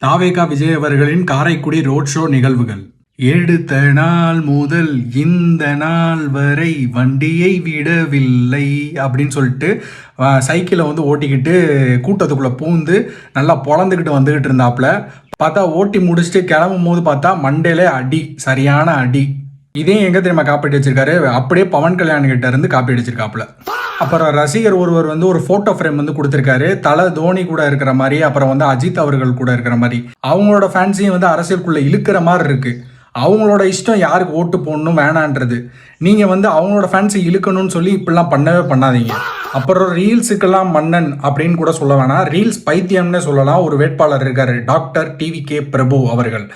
தாவேகா விஜய் அவர்களின் Karaikudi road show நிகழ்வுகள். எடுத்த நாள் முதல் இந்த நாள் வரை வண்டியை விடவில்லை அப்படின்னு சொல்லிட்டு சைக்கிளை வந்து ஓட்டிக்கிட்டு கூட்டத்துக்குள்ளே பூந்து நல்லா பொழந்துக்கிட்டு வந்துக்கிட்டு இருந்தாப்புல. பார்த்தா ஓட்டி முடிச்சுட்டு கிளம்பும் போது பார்த்தா மண்டேலே அடி, சரியான அடி. இதையும் எங்கே தெரியுமா காப்பி அடிச்சிருக்காரு, அப்படியே பவன் கல்யாண் கிட்ட இருந்து காப்பி அடிச்சிருக்காப்புல. அப்புறம் ரசிகர் ஒருவர் வந்து ஒரு போட்டோ ஃப்ரேம் வந்து கொடுத்துருக்காரு, தலை தோனி கூட இருக்கிற மாதிரி, அப்புறம் வந்து அஜித் அவர்கள் கூட இருக்கிற மாதிரி. அவங்களோட ஃபேன்ஸையும் வந்து அரசியலுக்குள்ள இழுக்கிற மாதிரி இருக்கு. அவங்களோட இஷ்டம் யாருக்கு ஓட்டு போடணும் வேணான்றது. நீங்க வந்து அவங்களோட ஃபேன்ஸை இழுக்கணும்னு சொல்லி இப்படிலாம் பண்ணவே பண்ணாதீங்க. அப்புறம் ரீல்ஸுக்கெல்லாம் மன்னன் அப்படின்னு கூட சொல்ல வேணாம், ரீல்ஸ் பைத்தியம்னு சொல்லலாம். ஒரு வேட்பாளர் இருக்காரு, டாக்டர் டிவிகே பிரபு அவர்கள்.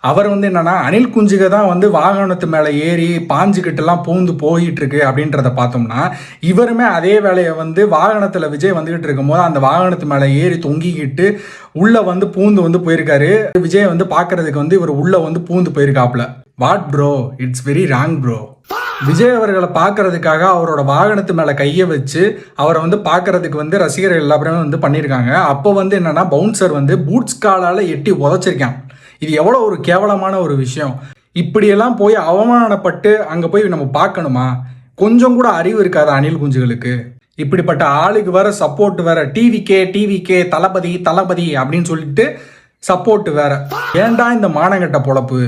அவர் வந்து என்னன்னா, அணில் குஞ்சுக தான் வந்து வாகனத்து மேலே ஏறி பாஞ்சுக்கிட்டுலாம் பூந்து போயிட்டு இருக்கு அப்படின்றத பார்த்தோம்னா, இவருமே அதே வேலையை வந்து வாகனத்தில் விஜய் வந்துகிட்டு இருக்கும்போது அந்த வாகனத்து மேலே ஏறி தொங்கிக்கிட்டு உள்ள வந்து பூந்து வந்து போயிருக்காரு. விஜய் வந்து பார்க்கறதுக்கு வந்து இவர் உள்ள வந்து பூந்து போயிருக்காப்ல. What bro, it's very wrong bro. Vijay அவர்களை பார்க்கறதுக்காக அவரோட வாகனத்து மேலே கையை வச்சு அவரை வந்து பார்க்கறதுக்கு வந்து ரசிகர்கள் எல்லாருமே வந்து பண்ணியிருக்காங்க. அப்போ வந்து என்னன்னா, பவுன்சர் வந்து பூட்ஸ் காலால் எட்டி உதச்சிருக்கான். இது எவ்வளோ ஒரு கேவலமான ஒரு விஷயம். இப்படியெல்லாம் போய் அவமானப்பட்டு அங்கே போய் நம்ம பார்க்கணுமா? கொஞ்சம் கூட அறிவு இருக்காது அணில் குஞ்சுகளுக்கு. இப்படிப்பட்ட ஆளுக்கு வேற சப்போர்ட் வேற, டிவிகே தளபதி அப்படின்னு சொல்லிட்டு சப்போர்ட் வேற. ஏன்டா இந்த மானங்கட்ட பொழப்பு?